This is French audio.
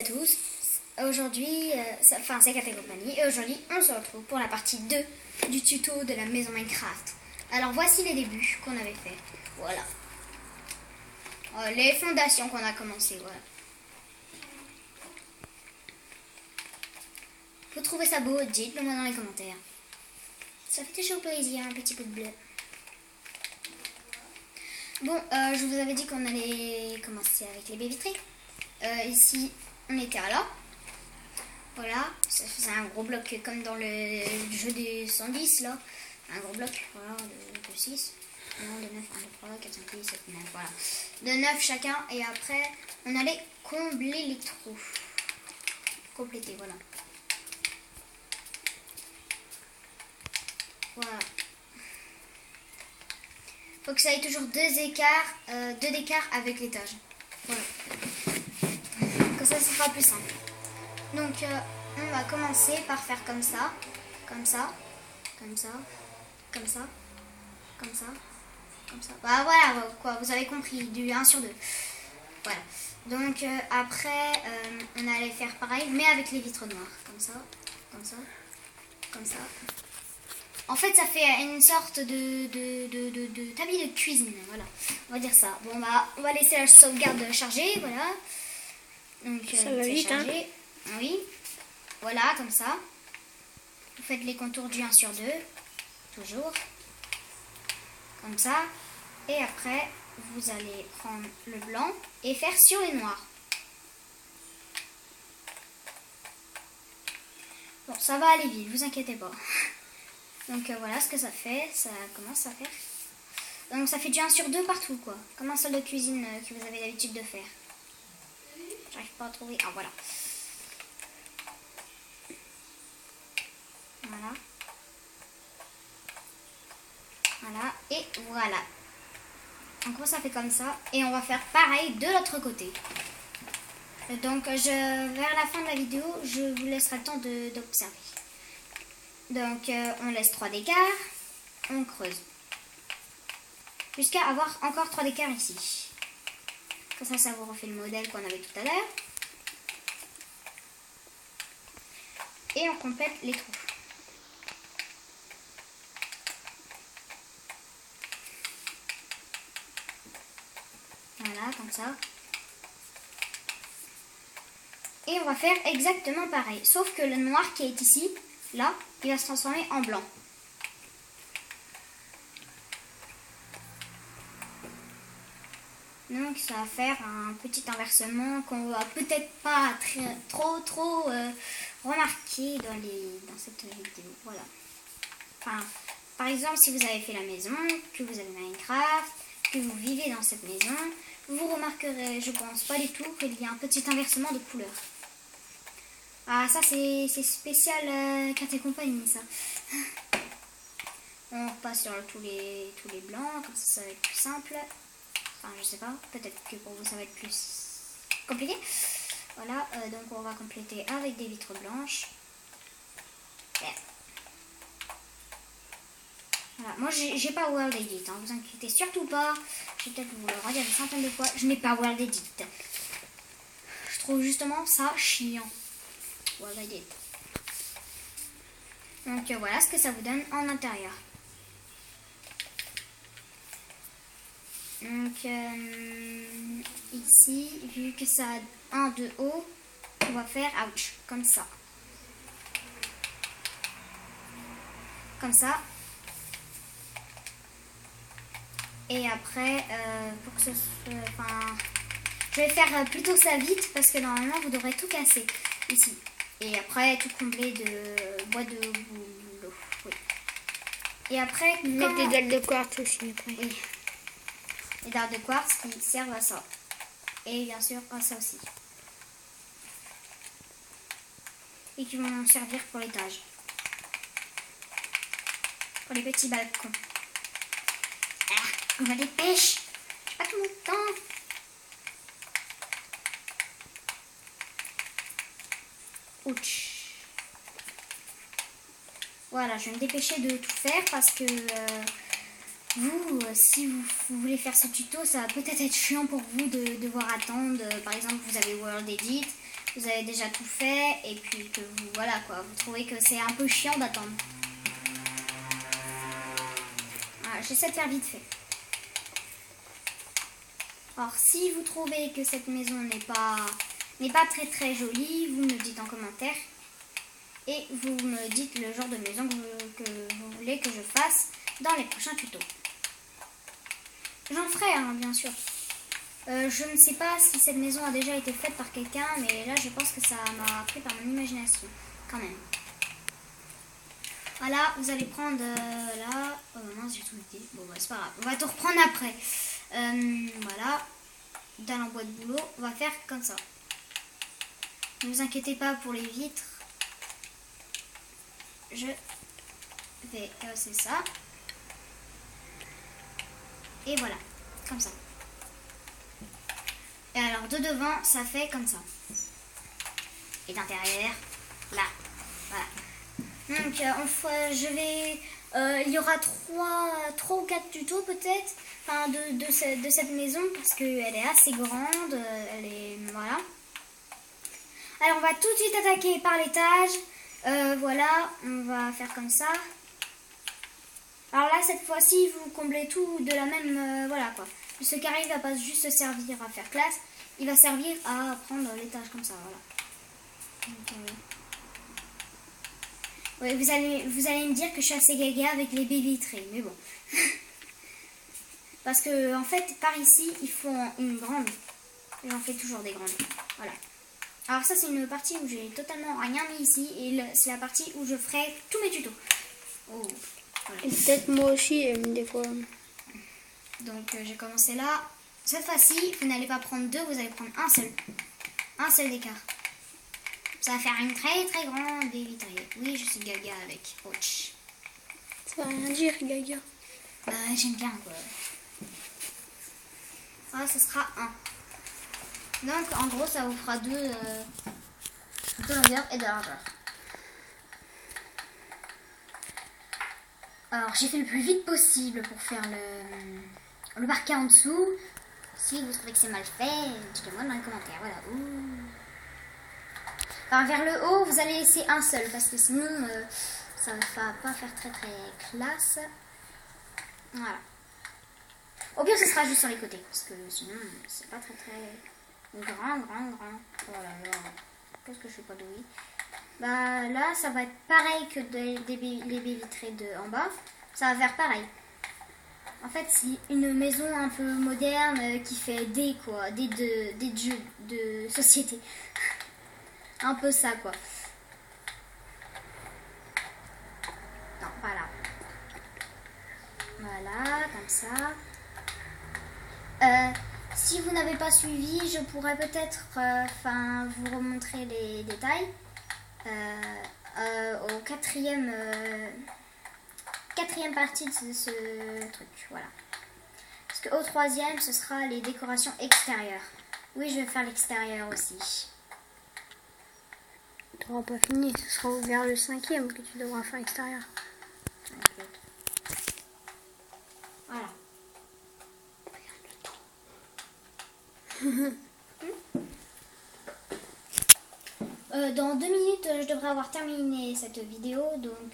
À tous, aujourd'hui, c'est Kat et compagnie, et aujourd'hui on se retrouve pour la partie 2 du tuto de la maison Minecraft. Alors voici les débuts qu'on avait fait, voilà. Les fondations qu'on a commencé, voilà. Vous trouvez ça beau, dites-le moi dans les commentaires. Ça fait toujours plaisir, un petit peu de bleu. Bon, je vous avais dit qu'on allait commencer avec les baby trees. Ici, on était là. Voilà, ça faisait un gros bloc comme dans le jeu des 110 là. Un gros bloc, voilà, de 6. Non, de 9, 1, 2, 3, 4, 5, 6, 7, 9, voilà. De 9 chacun, et après, on allait combler les trous. Compléter, voilà. Voilà. Faut que ça ait toujours deux d'écart avec l'étage. Voilà. Comme ça, ce sera plus simple. Donc, on va commencer par faire comme ça, comme ça, comme ça, comme ça, comme ça, comme ça. Bah voilà, quoi, vous avez compris, du 1 sur 2. Voilà. Donc, après, on allait faire pareil, mais avec les vitres noires. Comme ça, comme ça, comme ça. En fait, ça fait une sorte de tamis de cuisine, voilà. On va dire ça. Bon, bah, on va laisser la sauvegarde charger, voilà. Donc, ça va vite, chargé. Hein. Oui. Voilà, comme ça. Vous faites les contours du 1 sur 2. Toujours. Comme ça. Et après, vous allez prendre le blanc et faire sur les noirs. Bon, ça va aller vite, vous inquiétez pas. Donc voilà ce que ça fait. Ça commence à faire. Donc ça fait du 1 sur 2 partout, quoi. Comme un sol de cuisine que vous avez l'habitude de faire. J'arrive pas à trouver. Ah, voilà. Voilà. Voilà. Et voilà. En gros, ça fait comme ça. Et on va faire pareil de l'autre côté. Donc, vers la fin de la vidéo, je vous laisserai le temps d'observer. Donc, on laisse 3 d'écart. On creuse. Jusqu'à avoir encore 3 d'écart ici. Comme ça, ça vous refait le modèle qu'on avait tout à l'heure. Et on complète les trous. Voilà, comme ça. Et on va faire exactement pareil. Sauf que le noir qui est ici, là, il va se transformer en blanc. Donc ça va faire un petit inversement qu'on va peut-être pas trop remarquer dans cette vidéo. Voilà. Enfin, par exemple, si vous avez fait la maison, que vous avez Minecraft, que vous vivez dans cette maison, vous remarquerez, je pense pas du tout, qu'il y a un petit inversement de couleur. Ah, ça c'est spécial Kat et compagnie, ça. On repasse sur tous les blancs, comme ça va être plus simple. Enfin, je sais pas, peut-être que pour vous ça va être plus compliqué. Voilà, donc on va compléter avec des vitres blanches. Voilà, moi j'ai pas World Edit, hein, vous inquiétez surtout pas. Je vais peut-être vous le redire des centaines de fois, je n'ai pas World Edit. Je trouve justement ça chiant. World Edit. Donc voilà ce que ça vous donne en intérieur. Donc ici, vu que ça a 1 de haut, on va faire ouch, comme ça. Comme ça. Et après, pour que ce soit... Enfin, je vais faire plutôt ça vite parce que normalement vous devrez tout casser ici. Et après tout combler de bois de boulot. Oui. Et après, mettre des dalles de quartz aussi après. Oui. Les dalles de quartz qui servent à ça. Et bien sûr à ça aussi. Et qui vont servir pour l'étage. Pour les petits balcons. On me dépêche. J'ai pas tout mon temps. Ouch. Voilà, je vais me dépêcher de tout faire parce que vous, si vous voulez faire ce tuto, ça va peut-être être chiant pour vous de devoir attendre. Par exemple, vous avez World Edit, vous avez déjà tout fait et puis que vous, voilà quoi, vous trouvez que c'est un peu chiant d'attendre. Voilà, j'essaie de faire vite fait. Alors si vous trouvez que cette maison n'est pas très très jolie, vous me le dites en commentaire et vous me dites le genre de maison que vous voulez que je fasse dans les prochains tutos. J'en ferai hein, bien sûr. Je ne sais pas si cette maison a déjà été faite par quelqu'un, mais là je pense que ça m'a pris par mon imagination quand même. Voilà, vous allez prendre là. Oh mince, j'ai tout oublié. Bon bah c'est pas grave, on va tout reprendre après. Voilà, dans l'emboît de boulot, on va faire comme ça. Ne vous inquiétez pas pour les vitres. Je vais casser ça. Et voilà, comme ça. Et alors de devant, ça fait comme ça. Et d'intérieur, là. Voilà. Donc je vais... il y aura 3 ou 4 tutos peut-être. Enfin, de cette maison parce qu'elle est assez grande. Elle est... Voilà. Alors on va tout de suite attaquer par l'étage. Voilà, on va faire comme ça. Alors là, cette fois-ci, vous comblez tout de la même... voilà quoi. Ce carré ne va pas juste servir à faire classe, il va servir à prendre l'étage comme ça, voilà. Donc, ouais, vous allez me dire que je suis assez gaga avec les baies vitrées, mais bon. Parce que en fait, par ici, ils font une grande. J'en fais toujours des grandes. Voilà. Alors ça, c'est une partie où j'ai totalement rien mis ici, et c'est la partie où je ferai tous mes tutos. Oh. Voilà. Et peut-être moi aussi, des fois. Donc j'ai commencé là. Cette fois-ci, vous n'allez pas prendre 2, vous allez prendre un seul. Un seul d'écart. Ça va faire une très très grande baie vitrée. Oui, je suis gaga avec. Ouch. Ça veut rien dire, gaga. Bah, j'aime bien quoi. Ah, ce sera 1. Donc en gros, ça vous fera 2 de longueur et de largeur. Alors j'ai fait le plus vite possible pour faire le parquet en dessous. Si vous trouvez que c'est mal fait, dites-le-moi dans les commentaires. Voilà. Ouh. Enfin, vers le haut, vous allez laisser un seul parce que sinon ça ne va pas faire très très classe. Voilà. Au pire, ce sera juste sur les côtés parce que sinon c'est pas très très grand. Voilà. Qu'est-ce que je fais pas douille. Bah là, ça va être pareil que les baies vitrées en bas. Ça va faire pareil. En fait, c'est une maison un peu moderne qui fait des jeux de société. Un peu ça, quoi. Non, voilà. Voilà, comme ça. Si vous n'avez pas suivi, je pourrais peut-être vous remontrer les détails. Au quatrième partie de ce truc, voilà. Parce qu'au 3e, ce sera les décorations extérieures. Oui, je vais faire l'extérieur aussi. Tu n'auras pas fini, ce sera vers le 5e que tu devras faire l'extérieur. Voilà. Dans 2 minutes, je devrais avoir terminé cette vidéo, donc